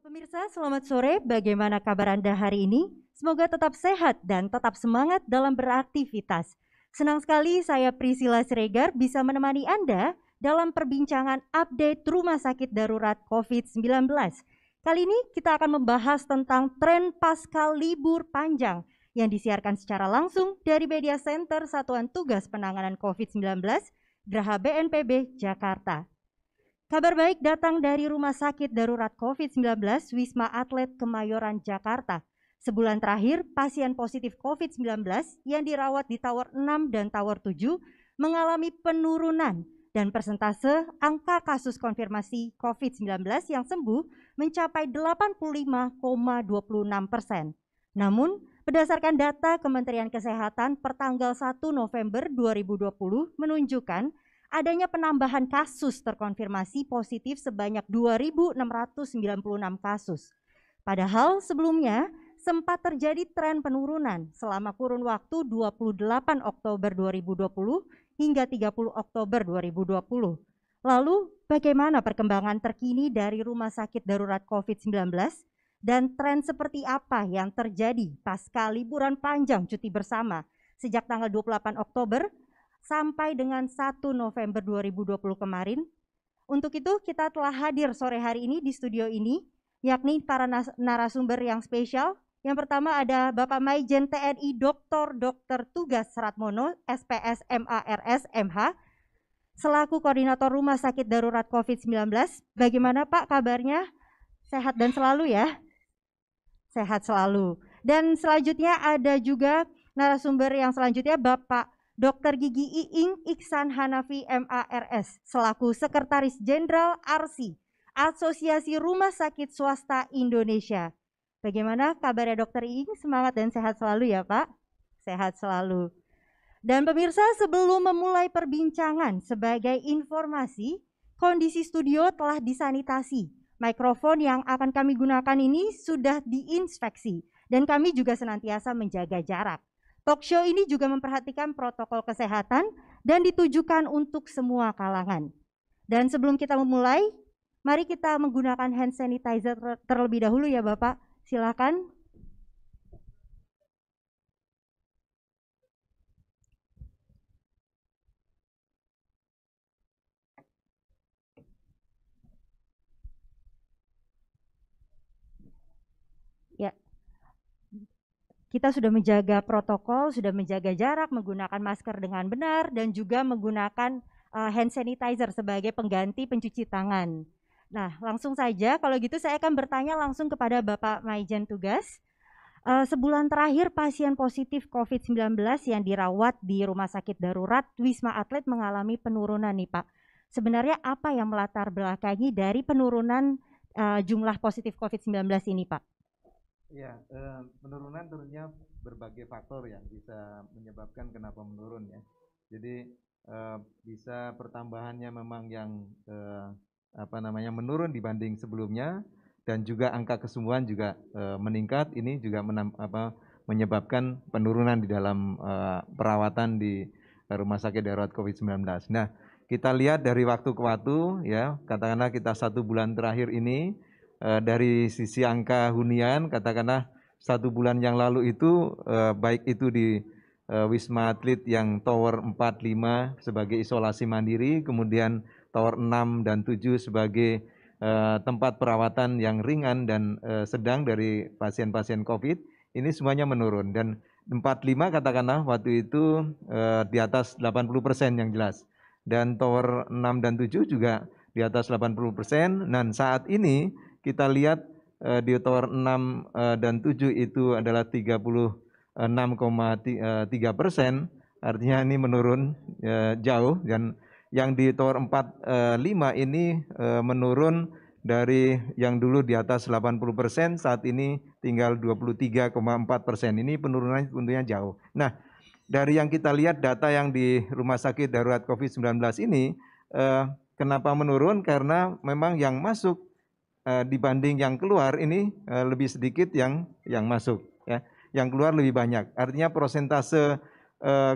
Pemirsa, selamat sore. Bagaimana kabar Anda hari ini? Semoga tetap sehat dan tetap semangat dalam beraktivitas. Senang sekali saya Priscilla Siregar bisa menemani Anda dalam perbincangan update Rumah Sakit Darurat COVID-19. Kali ini kita akan membahas tentang tren pasca libur panjang yang disiarkan secara langsung dari Media Center Satuan Tugas Penanganan COVID-19 Geraha BNPB Jakarta. Kabar baik datang dari Rumah Sakit Darurat COVID-19 Wisma Atlet Kemayoran, Jakarta. Sebulan terakhir, pasien positif COVID-19 yang dirawat di Tower 6 dan Tower 7 mengalami penurunan dan persentase angka kasus konfirmasi COVID-19 yang sembuh mencapai 85,26%. Namun, berdasarkan data Kementerian Kesehatan pertanggal 1 November 2020 menunjukkan adanya penambahan kasus terkonfirmasi positif sebanyak 2.696 kasus. Padahal sebelumnya sempat terjadi tren penurunan selama kurun waktu 28 Oktober 2020 hingga 30 Oktober 2020. Lalu bagaimana perkembangan terkini dari Rumah Sakit Darurat COVID-19 dan tren seperti apa yang terjadi pasca liburan panjang cuti bersama sejak tanggal 28 Oktober sampai dengan 1 November 2020 kemarin? Untuk itu kita telah hadir sore hari ini di studio ini, yakni para narasumber yang spesial. Yang pertama ada Bapak Maijen TNI Dr. Tugas Ratmono, SPS MARS MH, selaku Koordinator Rumah Sakit Darurat COVID-19. Bagaimana Pak kabarnya? Sehat dan selalu ya? Sehat selalu. Dan selanjutnya ada juga narasumber yang selanjutnya Bapak Dr. Gigi Iing Iksan Hanafi MARS selaku Sekretaris Jenderal ARSI, Asosiasi Rumah Sakit Swasta Indonesia. Bagaimana kabarnya Dr. Iing? Semangat dan sehat selalu ya Pak? Sehat selalu. Dan pemirsa, sebelum memulai perbincangan, sebagai informasi, kondisi studio telah disanitasi. Mikrofon yang akan kami gunakan ini sudah diinspeksi dan kami juga senantiasa menjaga jarak. Talk show ini juga memperhatikan protokol kesehatan dan ditujukan untuk semua kalangan. Dan sebelum kita memulai, mari kita menggunakan hand sanitizer terlebih dahulu ya Bapak. Silakan. Ya. Kita sudah menjaga protokol, sudah menjaga jarak, menggunakan masker dengan benar, dan juga menggunakan hand sanitizer sebagai pengganti pencuci tangan. Nah, langsung saja, kalau gitu saya akan bertanya langsung kepada Bapak Maijen Tugas. Sebulan terakhir pasien positif COVID-19 yang dirawat di Rumah Sakit Darurat Wisma Atlet mengalami penurunan nih Pak. Sebenarnya apa yang melatar belakangi dari penurunan jumlah positif COVID-19 ini Pak? Ya, penurunan tentunya berbagai faktor yang bisa menyebabkan kenapa menurun ya. Jadi bisa pertambahannya memang yang menurun dibanding sebelumnya, dan juga angka kesembuhan juga meningkat. Ini juga menyebabkan penurunan di dalam perawatan di Rumah Sakit Darurat COVID-19. Nah, kita lihat dari waktu ke waktu ya, katakanlah kita 1 bulan terakhir ini. Dari sisi angka hunian, katakanlah 1 bulan yang lalu itu baik itu di Wisma Atlet yang Tower 4, 5 sebagai isolasi mandiri, kemudian Tower 6 dan 7 sebagai tempat perawatan yang ringan dan sedang dari pasien-pasien COVID, ini semuanya menurun. Dan 4, 5 katakanlah waktu itu di atas 80% yang jelas. Dan Tower 6 dan 7 juga di atas 80%. Dan saat ini kita lihat di Tower 6 dan 7 itu adalah 36,3%, artinya ini menurun jauh. Dan yang di Tower 4, 5 ini menurun dari yang dulu di atas 80%, saat ini tinggal 23,4%. Ini penurunannya tentunya jauh. Nah, dari yang kita lihat data yang di Rumah Sakit Darurat COVID-19 ini, kenapa menurun? Karena memang yang masuk dibanding yang keluar ini lebih sedikit yang masuk ya, yang keluar lebih banyak. Artinya persentase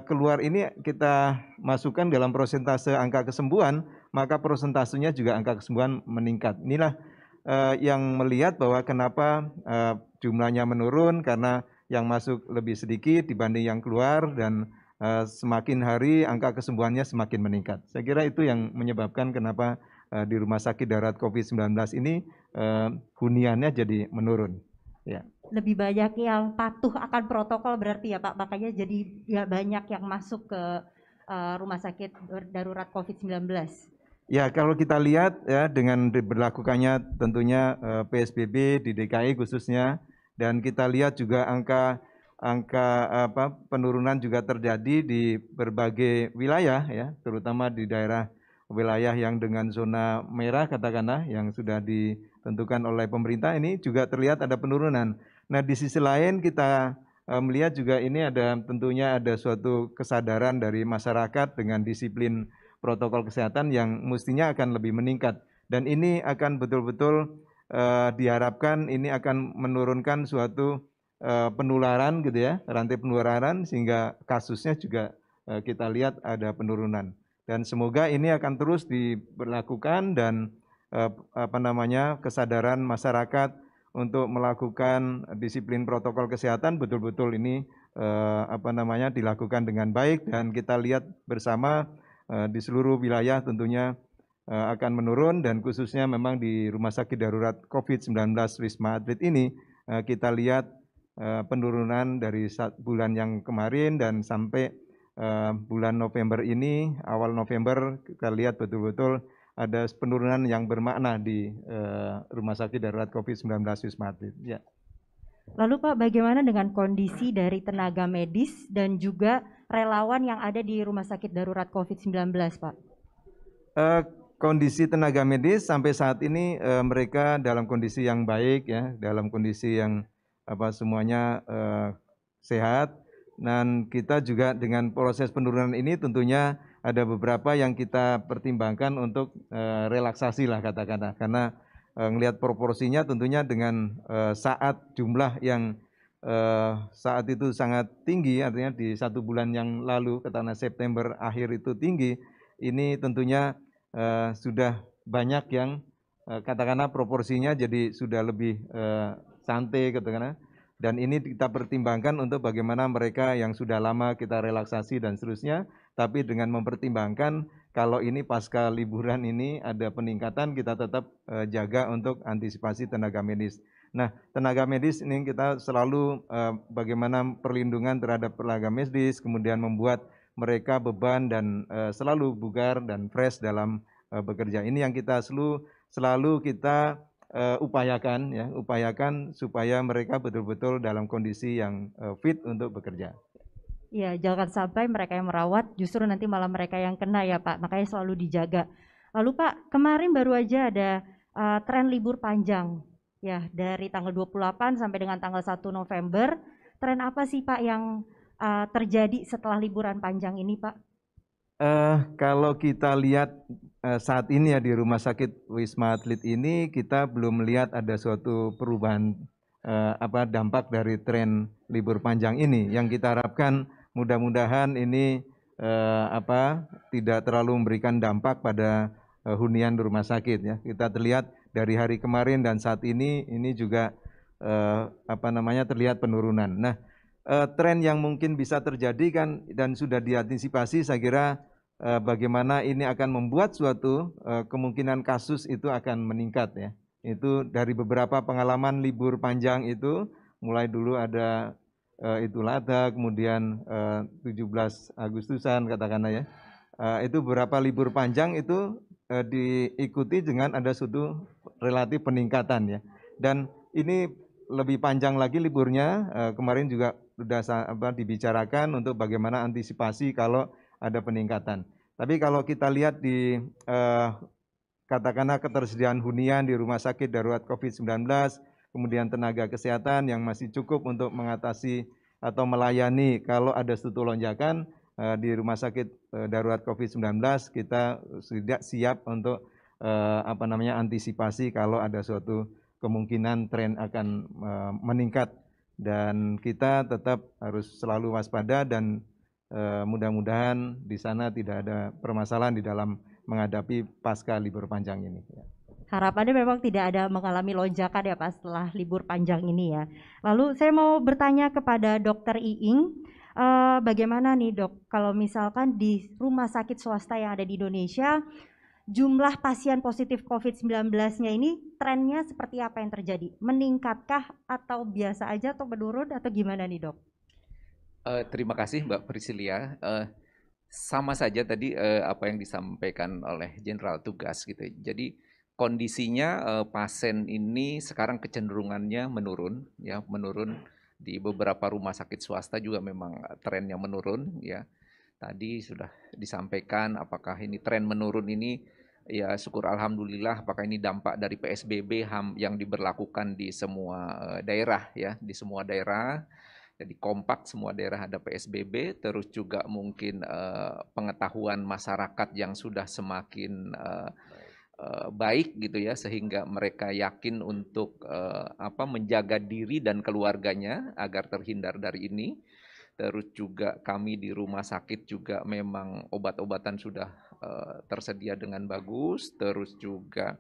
keluar ini kita masukkan dalam persentase angka kesembuhan, maka persentasenya juga angka kesembuhan meningkat. Inilah yang melihat bahwa kenapa jumlahnya menurun karena yang masuk lebih sedikit dibanding yang keluar dan semakin hari angka kesembuhannya semakin meningkat. Saya kira itu yang menyebabkan kenapa di Rumah Sakit Darurat COVID-19 ini huniannya jadi menurun. Ya. Lebih banyak yang patuh akan protokol berarti ya Pak, makanya jadi ya banyak yang masuk ke Rumah Sakit Darurat COVID-19. Ya, kalau kita lihat ya dengan diberlakukannya tentunya PSBB di DKI khususnya, dan kita lihat juga angka penurunan juga terjadi di berbagai wilayah ya, terutama di daerah wilayah yang dengan zona merah katakanlah yang sudah ditentukan oleh pemerintah, ini juga terlihat ada penurunan. Nah, di sisi lain kita melihat juga ini tentunya ada suatu kesadaran dari masyarakat dengan disiplin protokol kesehatan yang mestinya akan lebih meningkat, dan ini akan betul-betul diharapkan ini akan menurunkan suatu penularan gitu ya, rantai penularan, sehingga kasusnya juga kita lihat ada penurunan, dan semoga ini akan terus diberlakukan dan kesadaran masyarakat untuk melakukan disiplin protokol kesehatan betul-betul ini dilakukan dengan baik, dan kita lihat bersama di seluruh wilayah tentunya akan menurun, dan khususnya memang di Rumah Sakit Darurat COVID-19 Wisma Atlet ini kita lihat penurunan dari bulan yang kemarin dan sampai bulan November ini, awal November kita lihat betul-betul ada penurunan yang bermakna di Rumah Sakit Darurat COVID-19 Wisma Atlet. Ya. Lalu Pak, bagaimana dengan kondisi dari tenaga medis dan juga relawan yang ada di Rumah Sakit Darurat COVID-19, Pak? Kondisi tenaga medis sampai saat ini mereka dalam kondisi yang baik ya, dalam kondisi yang semuanya sehat, dan kita juga dengan proses penurunan ini tentunya ada beberapa yang kita pertimbangkan untuk relaksasi lah katakanlah, karena ngelihat proporsinya tentunya dengan saat jumlah yang saat itu sangat tinggi, artinya di 1 bulan yang lalu katakanlah September akhir itu tinggi, ini tentunya sudah banyak yang katakanlah proporsinya jadi sudah lebih santai katakanlah, dan ini kita pertimbangkan untuk bagaimana mereka yang sudah lama kita relaksasi dan seterusnya, tapi dengan mempertimbangkan kalau ini pasca liburan ini ada peningkatan, kita tetap jaga untuk antisipasi tenaga medis. Nah, tenaga medis ini kita selalu bagaimana perlindungan terhadap tenaga medis, kemudian membuat mereka beban dan selalu bugar dan fresh dalam bekerja. Ini yang kita selalu kita upayakan supaya mereka betul-betul dalam kondisi yang fit untuk bekerja. Ya, jangan sampai mereka yang merawat justru nanti malah mereka yang kena ya Pak, makanya selalu dijaga. Lalu Pak, kemarin baru aja ada tren libur panjang ya, dari tanggal 28 sampai dengan tanggal 1 November. Tren apa sih Pak yang terjadi setelah liburan panjang ini Pak? Kalau kita lihat saat ini ya di Rumah Sakit Wisma Atlet ini, kita belum melihat ada suatu perubahan dampak dari tren libur panjang ini. Yang kita harapkan mudah-mudahan ini tidak terlalu memberikan dampak pada hunian rumah sakit ya. Kita terlihat dari hari kemarin dan saat ini juga terlihat penurunan. Nah, tren yang mungkin bisa terjadi kan dan sudah diantisipasi, saya kira bagaimana ini akan membuat suatu kemungkinan kasus itu akan meningkat ya. Itu dari beberapa pengalaman libur panjang itu, mulai dulu ada Idul Adha, kemudian 17 Agustusan katakanlah ya. Itu beberapa libur panjang itu diikuti dengan ada suatu relatif peningkatan ya. Dan ini lebih panjang lagi liburnya, kemarin juga sudah dibicarakan untuk bagaimana antisipasi kalau ada peningkatan. Tapi kalau kita lihat di katakanlah ketersediaan hunian di Rumah Sakit Darurat COVID-19, kemudian tenaga kesehatan yang masih cukup untuk mengatasi atau melayani kalau ada suatu lonjakan di Rumah Sakit Darurat COVID-19, kita sudah siap untuk antisipasi kalau ada suatu kemungkinan tren akan meningkat, dan kita tetap harus selalu waspada dan mudah-mudahan di sana tidak ada permasalahan di dalam menghadapi pasca libur panjang ini. harapannya memang tidak ada mengalami lonjakan ya Pak setelah libur panjang ini ya. Lalu saya mau bertanya kepada Dokter Iing, bagaimana nih Dok, kalau misalkan di rumah sakit swasta yang ada di Indonesia, jumlah pasien positif COVID-19-nya ini trennya seperti apa yang terjadi? Meningkatkah atau biasa aja atau menurun atau gimana nih Dok? Terima kasih Mbak Priscilia. Sama saja tadi apa yang disampaikan oleh Jenderal Tugas gitu. Jadi kondisinya pasien ini sekarang kecenderungannya menurun, ya menurun di beberapa rumah sakit swasta juga memang trennya menurun, ya. Tadi sudah disampaikan apakah ini tren menurun ini, ya syukur alhamdulillah. Apakah ini dampak dari PSBB yang diberlakukan di semua daerah, ya, di semua daerah. Jadi kompak semua daerah ada PSBB, terus juga mungkin pengetahuan masyarakat yang sudah semakin baik gitu ya, sehingga mereka yakin untuk menjaga diri dan keluarganya agar terhindar dari ini. Terus juga kami di rumah sakit juga memang obat-obatan sudah tersedia dengan bagus, terus juga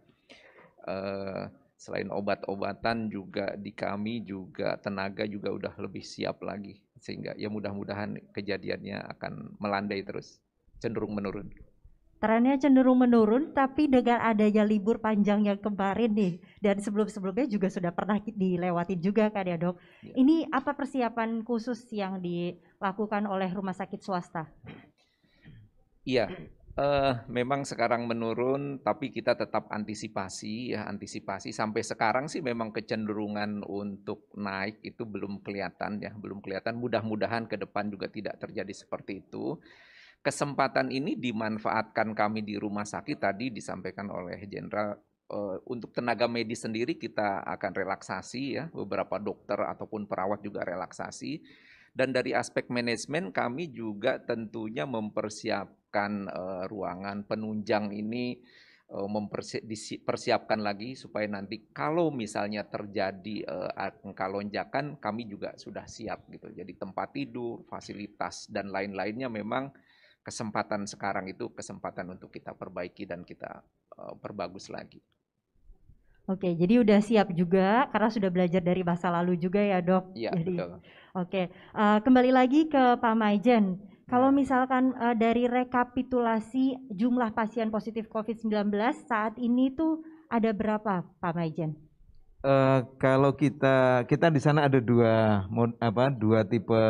selain obat-obatan juga di kami juga tenaga juga udah lebih siap lagi, sehingga ya mudah-mudahan kejadiannya akan melandai terus, cenderung menurun. Trennya cenderung menurun, tapi dengan adanya libur panjang yang kemarin nih, dan sebelum-sebelumnya juga sudah pernah dilewatin juga kan ya Dok. Ya. Ini apa persiapan khusus yang dilakukan oleh rumah sakit swasta? Iya, memang sekarang menurun, tapi kita tetap antisipasi ya, antisipasi. Sampai sekarang sih memang kecenderungan untuk naik itu belum kelihatan ya, belum kelihatan. Mudah-mudahan ke depan juga tidak terjadi seperti itu. Kesempatan ini dimanfaatkan kami di rumah sakit, tadi disampaikan oleh Jenderal, untuk tenaga medis sendiri kita akan relaksasi ya, beberapa dokter ataupun perawat juga relaksasi. Dan dari aspek manajemen kami juga tentunya mempersiapkan ruangan penunjang ini, dipersiapkan lagi supaya nanti kalau misalnya terjadi angka lonjakan, kami juga sudah siap gitu. Jadi tempat tidur, fasilitas dan lain-lainnya memang kesempatan sekarang itu kesempatan untuk kita perbaiki dan kita perbagus lagi. Oke, jadi udah siap juga karena sudah belajar dari masa lalu juga ya Dok. Iya, Jadi, betul. oke, kembali lagi ke Pak Maijen. Kalau Ya. misalkan dari rekapitulasi jumlah pasien positif COVID-19 saat ini tuh ada berapa Pak Maijen? Kalau kita di sana ada dua tipe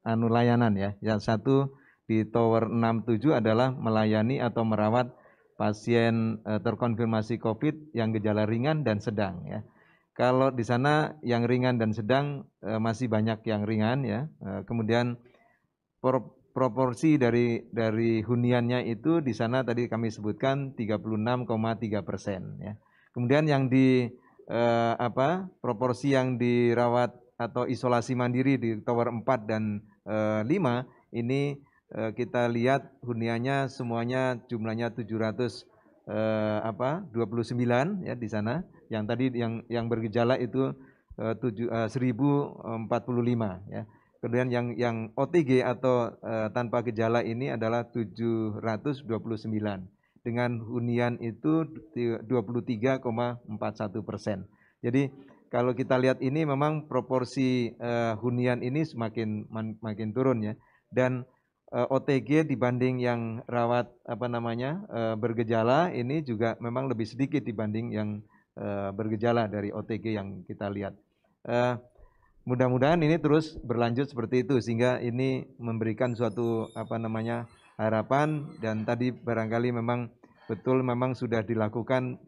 layanan ya. Yang satu di Tower 67 adalah melayani atau merawat pasien terkonfirmasi COVID yang gejala ringan dan sedang ya. Kalau di sana yang ringan dan sedang masih banyak yang ringan ya. Kemudian proporsi dari huniannya itu di sana tadi kami sebutkan 36,3% ya. Kemudian yang proporsi yang dirawat atau isolasi mandiri di Tower 4 dan 5 ini kita lihat huniannya semuanya jumlahnya 729 ya di sana. Yang tadi yang bergejala itu 1045 ya. Kemudian yang OTG atau tanpa gejala ini adalah 729 dengan hunian itu 23,41%. Jadi kalau kita lihat ini memang proporsi hunian ini makin turun ya. Dan OTG dibanding yang rawat bergejala ini juga memang lebih sedikit dibanding yang bergejala dari OTG yang kita lihat. Mudah-mudahan ini terus berlanjut seperti itu sehingga ini memberikan suatu harapan. Dan tadi barangkali memang betul memang sudah dilakukan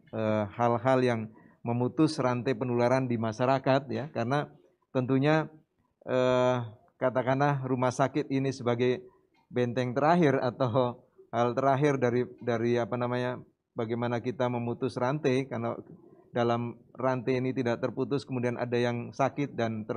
hal-hal yang memutus rantai penularan di masyarakat ya, karena tentunya katakanlah rumah sakit ini sebagai benteng terakhir atau hal terakhir dari bagaimana kita memutus rantai. Karena dalam rantai ini tidak terputus kemudian ada yang sakit dan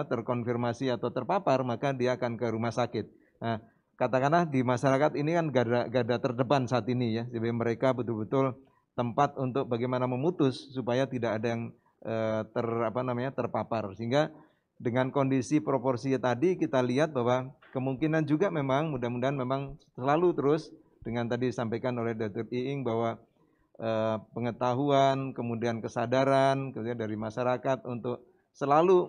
terkonfirmasi atau terpapar, maka dia akan ke rumah sakit. Nah, katakanlah di masyarakat ini kan garda terdepan saat ini ya, jadi mereka betul-betul tempat untuk bagaimana memutus supaya tidak ada yang terpapar. Sehingga dengan kondisi proporsi tadi kita lihat bahwa kemungkinan juga memang mudah-mudahan memang selalu terus dengan tadi disampaikan oleh Dr. Iing bahwa pengetahuan, kemudian kesadaran, kemudian dari masyarakat untuk selalu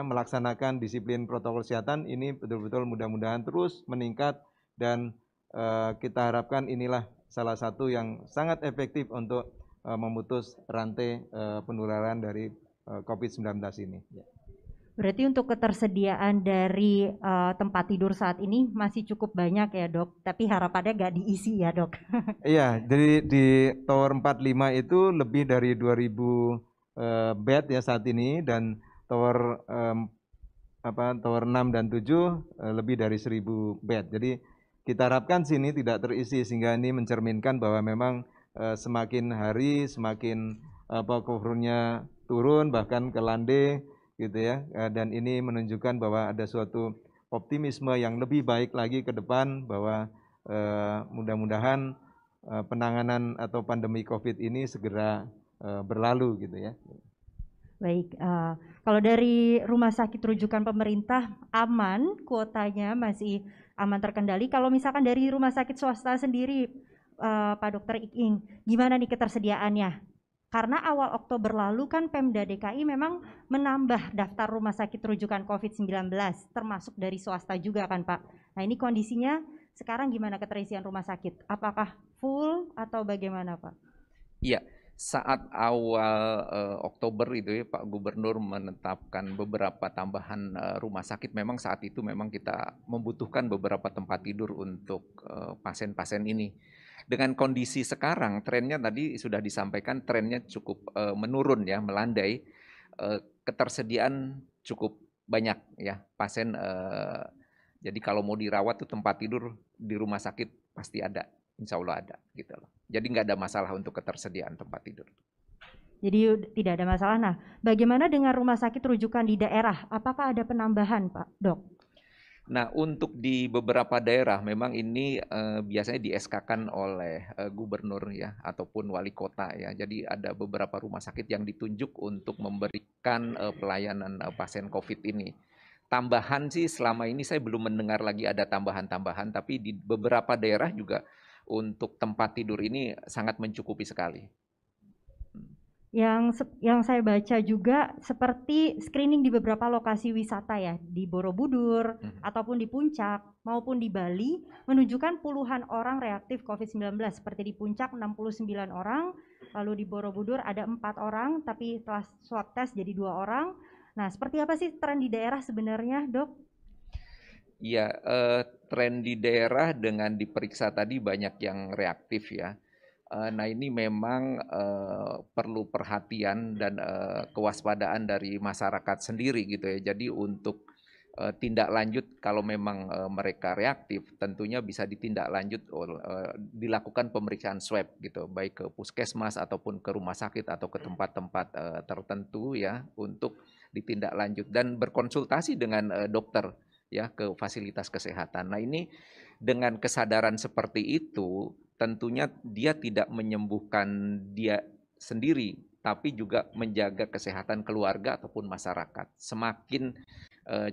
melaksanakan disiplin protokol kesehatan ini betul-betul mudah-mudahan terus meningkat dan kita harapkan inilah salah satu yang sangat efektif untuk memutus rantai penularan dari COVID-19 ini. Berarti untuk ketersediaan dari tempat tidur saat ini masih cukup banyak ya dok, tapi harapannya nggak diisi ya dok. Iya, jadi di Tower 45 itu lebih dari 2000 bed ya saat ini, dan Tower Tower 6 dan 7 lebih dari 1000 bed. Jadi kita harapkan sini tidak terisi sehingga ini mencerminkan bahwa memang semakin hari semakin covernya turun bahkan ke landai gitu ya, dan ini menunjukkan bahwa ada suatu optimisme yang lebih baik lagi ke depan bahwa mudah-mudahan penanganan atau pandemi COVID ini segera berlalu gitu ya. Baik, kalau dari rumah sakit rujukan pemerintah aman, kuotanya masih aman terkendali. Kalau misalkan dari rumah sakit swasta sendiri, Pak Dokter Iking, gimana nih ketersediaannya? Karena awal Oktober lalu kan Pemda DKI memang menambah daftar rumah sakit rujukan COVID-19, termasuk dari swasta juga kan Pak. Nah ini kondisinya sekarang gimana keterisian rumah sakit? Apakah full atau bagaimana Pak? Iya, saat awal Oktober itu ya Pak Gubernur menetapkan beberapa tambahan rumah sakit, memang saat itu memang kita membutuhkan beberapa tempat tidur untuk pasien-pasien ini. Dengan kondisi sekarang, trennya tadi sudah disampaikan, trennya cukup menurun ya, melandai. Ketersediaan cukup banyak ya pasien. Jadi kalau mau dirawat tuh tempat tidur di rumah sakit pasti ada, insya Allah ada gitu loh. Jadi nggak ada masalah untuk ketersediaan tempat tidur. Jadi tidak ada masalah. Nah, bagaimana dengan rumah sakit rujukan di daerah? Apakah ada penambahan Pak Dok? Nah, untuk di beberapa daerah memang ini biasanya di-SK-kan oleh gubernur ya ataupun wali kota ya. Jadi ada beberapa rumah sakit yang ditunjuk untuk memberikan pelayanan pasien COVID ini. Tambahan sih selama ini saya belum mendengar lagi ada tambahan-tambahan, tapi di beberapa daerah juga untuk tempat tidur ini sangat mencukupi sekali. Yang saya baca juga seperti screening di beberapa lokasi wisata ya, di Borobudur ataupun di Puncak maupun di Bali menunjukkan puluhan orang reaktif COVID-19, seperti di Puncak 69 orang, lalu di Borobudur ada 4 orang tapi telah swab test jadi 2 orang. Nah, seperti apa sih tren di daerah sebenarnya, Dok? Iya, tren di daerah dengan diperiksa tadi banyak yang reaktif ya. Nah ini memang perlu perhatian dan kewaspadaan dari masyarakat sendiri gitu ya. Jadi untuk tindak lanjut kalau memang mereka reaktif, tentunya bisa ditindaklanjut dilakukan pemeriksaan swab gitu, baik ke puskesmas ataupun ke rumah sakit atau ke tempat-tempat tertentu ya untuk ditindaklanjut dan berkonsultasi dengan dokter ya ke fasilitas kesehatan. Nah ini dengan kesadaran seperti itu tentunya dia tidak menyembuhkan dia sendiri, tapi juga menjaga kesehatan keluarga ataupun masyarakat. Semakin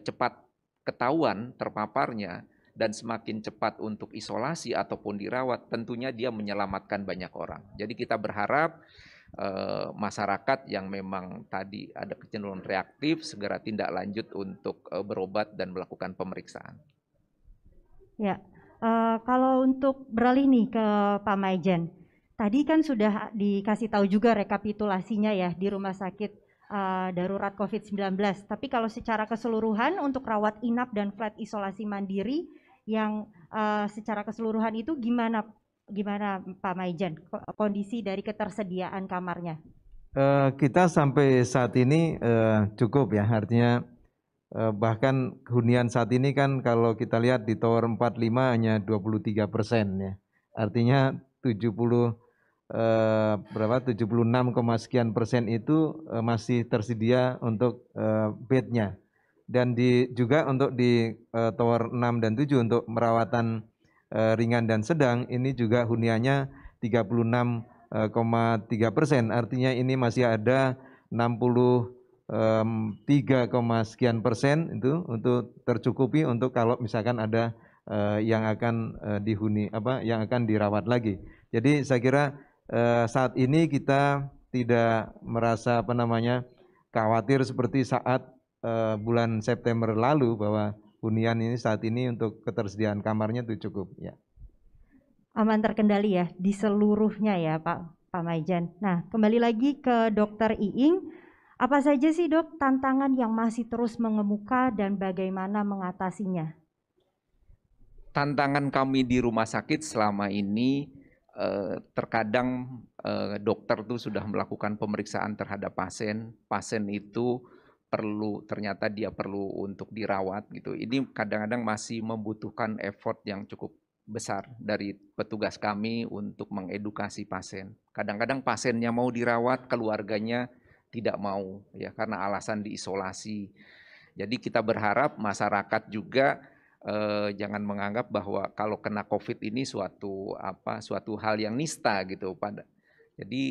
cepat ketahuan terpaparnya dan semakin cepat untuk isolasi ataupun dirawat, tentunya dia menyelamatkan banyak orang. Jadi kita berharap masyarakat yang memang tadi ada kecenderungan reaktif segera tindak lanjut untuk berobat dan melakukan pemeriksaan. Ya. Kalau untuk beralih nih ke Pak Maijen, tadi kan sudah dikasih tahu juga rekapitulasinya ya di rumah sakit darurat COVID-19. Tapi kalau secara keseluruhan untuk rawat inap dan flat isolasi mandiri yang secara keseluruhan itu gimana Pak Maijen kondisi dari ketersediaan kamarnya? Kita sampai saat ini cukup ya, artinya bahkan hunian saat ini kan kalau kita lihat di Tower 45 hanya 23% ya. Artinya 76, sekian persen itu masih tersedia untuk bednya. Dan juga untuk di Tower 6 dan 7 untuk merawatan ringan dan sedang ini juga huniannya 36,3%. Artinya ini masih ada 3, sekian persen itu untuk tercukupi untuk kalau misalkan ada yang akan yang akan dirawat lagi. Jadi saya kira saat ini kita tidak merasa khawatir seperti saat bulan September lalu bahwa hunian ini saat ini untuk ketersediaan kamarnya itu cukup ya. Aman terkendali ya di seluruhnya ya Pak Maijan. Nah, kembali lagi ke Dokter Iing, apa saja sih Dok tantangan yang masih terus mengemuka dan bagaimana mengatasinya? Tantangan kami di rumah sakit selama ini terkadang dokter tuh sudah melakukan pemeriksaan terhadap pasien, pasien itu ternyata dia perlu untuk dirawat gitu. Ini kadang-kadang masih membutuhkan effort yang cukup besar dari petugas kami untuk mengedukasi pasien. Kadang-kadang pasiennya mau dirawat, keluarganya tidak mau ya karena alasan diisolasi. Jadi kita berharap masyarakat juga jangan menganggap bahwa kalau kena COVID ini suatu hal yang nista gitu jadi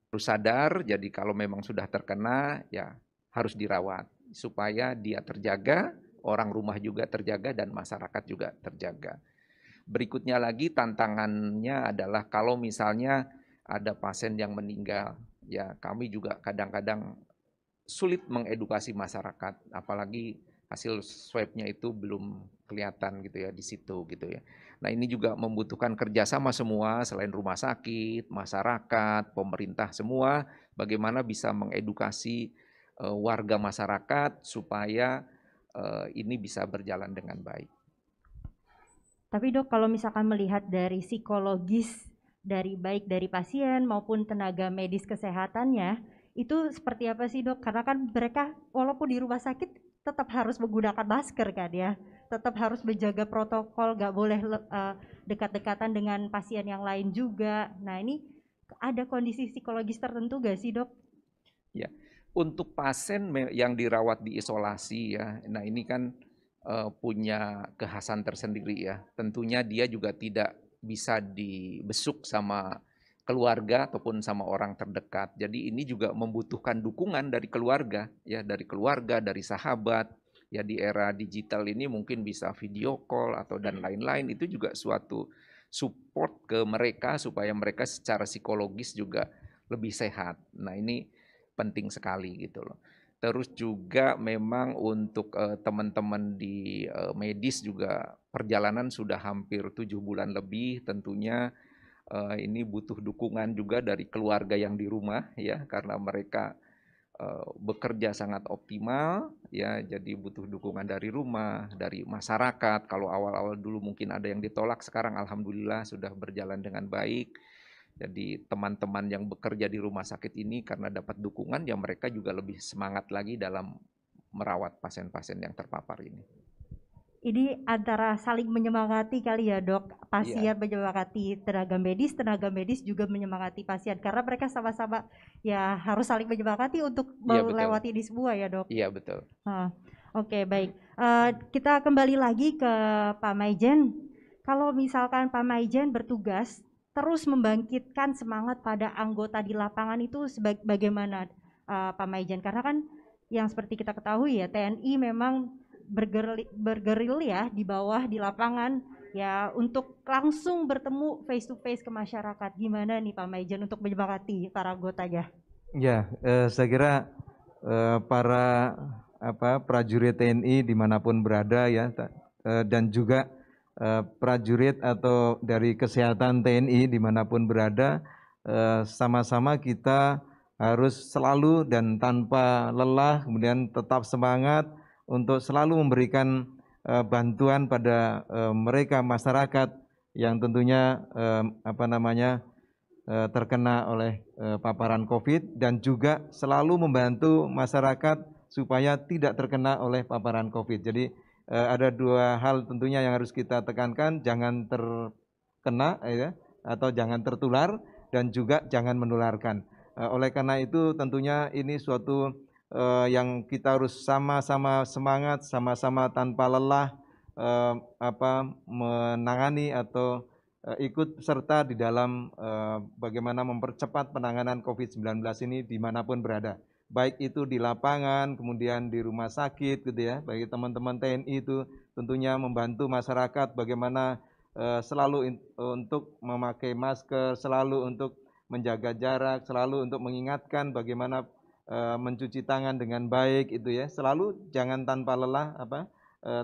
harus sadar, jadi kalau memang sudah terkena ya harus dirawat supaya dia terjaga, orang rumah juga terjaga dan masyarakat juga terjaga. Berikutnya lagi tantangannya adalah kalau misalnya ada pasien yang meninggal, ya kami juga kadang-kadang sulit mengedukasi masyarakat, apalagi hasil swabnya itu belum kelihatan gitu ya di situ gitu ya. Nah ini juga membutuhkan kerjasama semua selain rumah sakit, masyarakat, pemerintah semua, bagaimana bisa mengedukasi warga masyarakat supaya ini bisa berjalan dengan baik. Tapi Dok, kalau misalkan melihat dari psikologis baik dari pasien maupun tenaga medis kesehatannya, itu seperti apa sih Dok? Karena kan mereka walaupun di rumah sakit tetap harus menggunakan masker kan ya, tetap harus menjaga protokol, nggak boleh dekat-dekatan dengan pasien yang lain juga. Nah ini ada kondisi psikologis tertentu nggak sih Dok? Ya, untuk pasien yang dirawat di isolasi ya, nah ini kan punya kekhasan tersendiri ya. Tentunya dia juga tidak bisa dibesuk sama keluarga ataupun sama orang terdekat. Jadi ini juga membutuhkan dukungan dari keluarga ya, dari sahabat. Ya di era digital ini mungkin bisa video call atau dan lain-lain, itu juga suatu support ke mereka supaya mereka secara psikologis juga lebih sehat. Nah, ini penting sekali gitu loh. Terus juga memang untuk teman-teman di medis juga perjalanan sudah hampir 7 bulan lebih, tentunya ini butuh dukungan juga dari keluarga yang di rumah ya, karena mereka bekerja sangat optimal ya, jadi butuh dukungan dari rumah, dari masyarakat. Kalau awal-awal dulu mungkin ada yang ditolak, sekarang alhamdulillah sudah berjalan dengan baik. Jadi teman-teman yang bekerja di rumah sakit ini karena dapat dukungan ya mereka juga lebih semangat lagi dalam merawat pasien-pasien yang terpapar ini. Ini antara saling menyemangati kali ya Dok, pasien menyemangati tenaga medis juga menyemangati pasien karena mereka sama-sama ya harus saling menyemangati untuk melewati ini semua ya Dok. Iya betul. Oke, baik. Kita kembali lagi ke Pak Maijen. Kalau misalkan Pak Maijen bertugas terus membangkitkan semangat pada anggota di lapangan itu bagaimana Pak Maijen? Karena kan yang seperti kita ketahui ya TNI memang bergerilya di bawah di lapangan ya untuk langsung bertemu face to face ke masyarakat. Gimana nih Pak Maijen untuk menyemangati para anggotanya? Ya, saya kira para prajurit TNI dimanapun berada ya, dan juga prajurit atau dari kesehatan TNI dimanapun berada, sama-sama kita harus selalu dan tanpa lelah, kemudian tetap semangat untuk selalu memberikan bantuan pada mereka masyarakat yang tentunya terkena oleh paparan COVID, dan juga selalu membantu masyarakat supaya tidak terkena oleh paparan COVID. Jadi ada dua hal tentunya yang harus kita tekankan, jangan terkena ya, atau jangan tertular, dan juga jangan menularkan. Oleh karena itu tentunya ini suatu yang kita harus sama-sama semangat, sama-sama tanpa lelah menangani atau ikut serta di dalam bagaimana mempercepat penanganan COVID-19 ini dimanapun berada. Baik itu di lapangan, kemudian di rumah sakit gitu ya, bagi teman-teman TNI itu tentunya membantu masyarakat bagaimana selalu untuk memakai masker, selalu untuk menjaga jarak, selalu untuk mengingatkan bagaimana mencuci tangan dengan baik itu ya. Selalu jangan tanpa lelah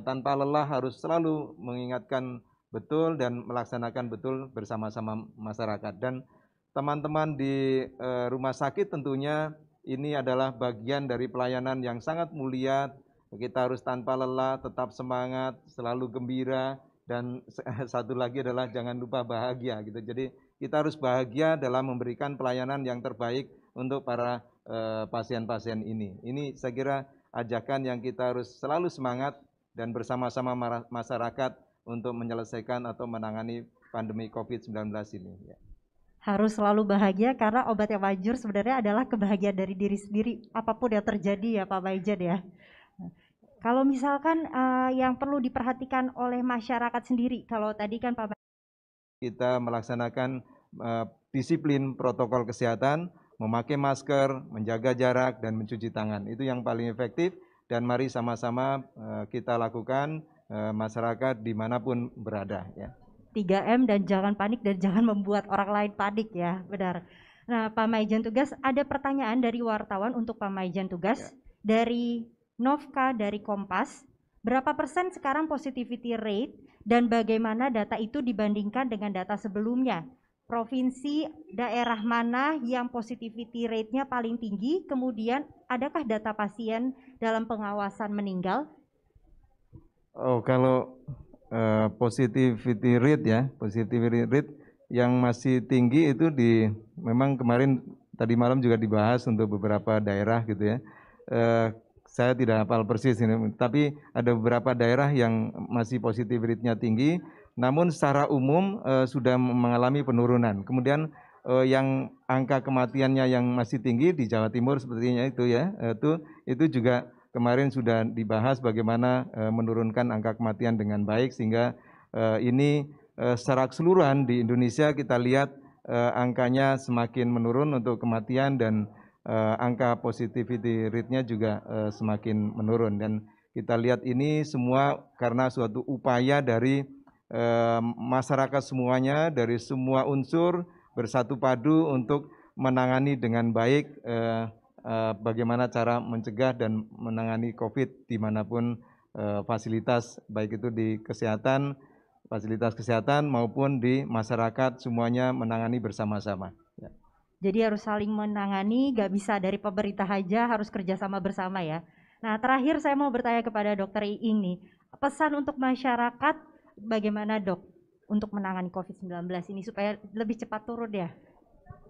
tanpa lelah harus selalu mengingatkan betul dan melaksanakan betul bersama-sama masyarakat. Dan teman-teman di rumah sakit tentunya ini adalah bagian dari pelayanan yang sangat mulia. Kita harus tanpa lelah, tetap semangat, selalu gembira, dan satu lagi adalah jangan lupa bahagia gitu. Jadi kita harus bahagia dalam memberikan pelayanan yang terbaik untuk para pasien-pasien ini. Ini saya kira ajakan yang kita harus selalu semangat dan bersama-sama masyarakat untuk menyelesaikan atau menangani pandemi COVID-19 ini. Ya. Harus selalu bahagia karena obat yang manjur sebenarnya adalah kebahagiaan dari diri sendiri apapun yang terjadi ya Pak Maijen ya. Kalau misalkan yang perlu diperhatikan oleh masyarakat sendiri, kalau tadi kan Pak kita melaksanakan disiplin protokol kesehatan, memakai masker, menjaga jarak, dan mencuci tangan. Itu yang paling efektif dan mari sama-sama kita lakukan masyarakat dimanapun berada. Ya. 3M dan jangan panik dan jangan membuat orang lain panik ya, benar. Nah Pak Maijen Tugas, ada pertanyaan dari wartawan untuk Pak Maijen Tugas. Ya. Dari Novka dari Kompas, berapa persen sekarang positivity rate dan bagaimana data itu dibandingkan dengan data sebelumnya? Provinsi, daerah mana yang positivity rate-nya paling tinggi, kemudian adakah data pasien dalam pengawasan meninggal? Oh, kalau positivity rate ya, positivity rate yang masih tinggi itu memang kemarin tadi malam juga dibahas untuk beberapa daerah gitu ya. Saya tidak hafal persis ini, tapi ada beberapa daerah yang masih positivity rate-nya tinggi, namun secara umum sudah mengalami penurunan. Kemudian yang angka kematiannya yang masih tinggi di Jawa Timur sepertinya itu ya, itu juga kemarin sudah dibahas bagaimana menurunkan angka kematian dengan baik, sehingga ini secara keseluruhan di Indonesia kita lihat angkanya semakin menurun untuk kematian dan angka positivity rate-nya juga semakin menurun. Dan kita lihat ini semua karena suatu upaya dari masyarakat semuanya, dari semua unsur bersatu padu untuk menangani dengan baik bagaimana cara mencegah dan menangani COVID dimanapun fasilitas, baik itu di kesehatan, fasilitas kesehatan maupun di masyarakat, semuanya menangani bersama-sama. Ya. Jadi harus saling menangani, gak bisa dari pemerintah aja, harus kerjasama bersama ya. Nah terakhir saya mau bertanya kepada Dokter Iing nih, pesan untuk masyarakat bagaimana Dok untuk menangani COVID-19 ini supaya lebih cepat turun ya?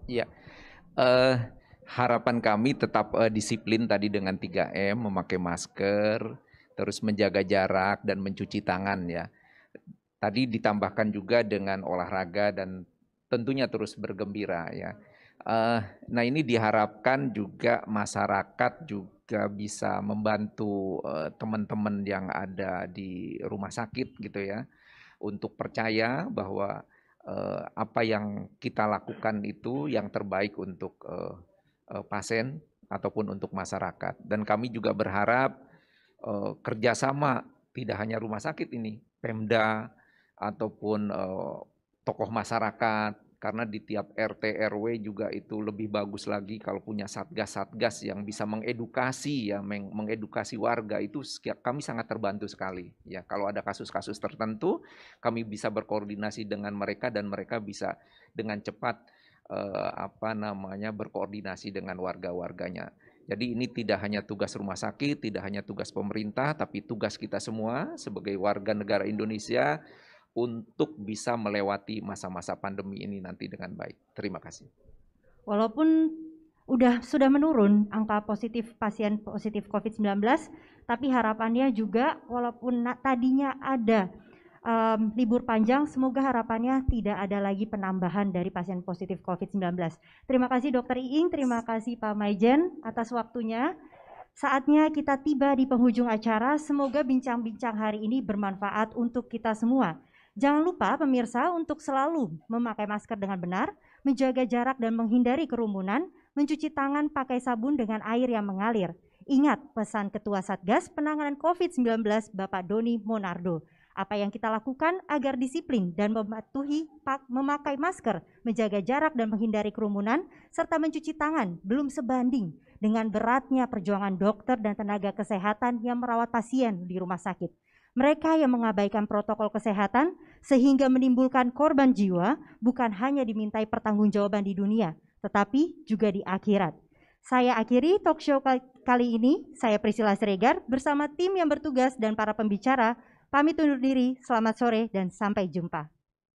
Iya, harapan kami tetap disiplin tadi dengan 3M, memakai masker, terus menjaga jarak dan mencuci tangan ya. Tadi ditambahkan juga dengan olahraga dan tentunya terus bergembira ya. Nah ini diharapkan juga masyarakat juga bisa membantu teman-teman yang ada di rumah sakit gitu ya, untuk percaya bahwa apa yang kita lakukan itu yang terbaik untuk pasien ataupun untuk masyarakat. Dan kami juga berharap kerjasama tidak hanya rumah sakit ini, Pemda ataupun tokoh masyarakat, karena di tiap RT RW juga itu lebih bagus lagi kalau punya satgas-satgas yang bisa mengedukasi ya, mengedukasi warga, itu kami sangat terbantu sekali ya. Kalau ada kasus-kasus tertentu kami bisa berkoordinasi dengan mereka dan mereka bisa dengan cepat berkoordinasi dengan warga-warganya. Jadi ini tidak hanya tugas rumah sakit, tidak hanya tugas pemerintah, tapi tugas kita semua sebagai warga negara Indonesia untuk bisa melewati masa-masa pandemi ini nanti dengan baik. Terima kasih. Walaupun sudah menurun angka positif pasien positif COVID-19, tapi harapannya juga walaupun tadinya ada libur panjang, semoga harapannya tidak ada lagi penambahan dari pasien positif COVID-19. Terima kasih Dokter Iing, terima kasih Pak Maijen atas waktunya. Saatnya kita tiba di penghujung acara, semoga bincang-bincang hari ini bermanfaat untuk kita semua. Jangan lupa pemirsa untuk selalu memakai masker dengan benar, menjaga jarak dan menghindari kerumunan, mencuci tangan pakai sabun dengan air yang mengalir. Ingat pesan Ketua Satgas Penanganan COVID-19 Bapak Doni Monardo. Apa yang kita lakukan agar disiplin dan mematuhi memakai masker, menjaga jarak dan menghindari kerumunan, serta mencuci tangan belum sebanding dengan beratnya perjuangan dokter dan tenaga kesehatan yang merawat pasien di rumah sakit. Mereka yang mengabaikan protokol kesehatan sehingga menimbulkan korban jiwa bukan hanya dimintai pertanggungjawaban di dunia, tetapi juga di akhirat. Saya akhiri talk show kali ini. Saya Priscilla Siregar bersama tim yang bertugas dan para pembicara. Pamit undur diri, selamat sore dan sampai jumpa.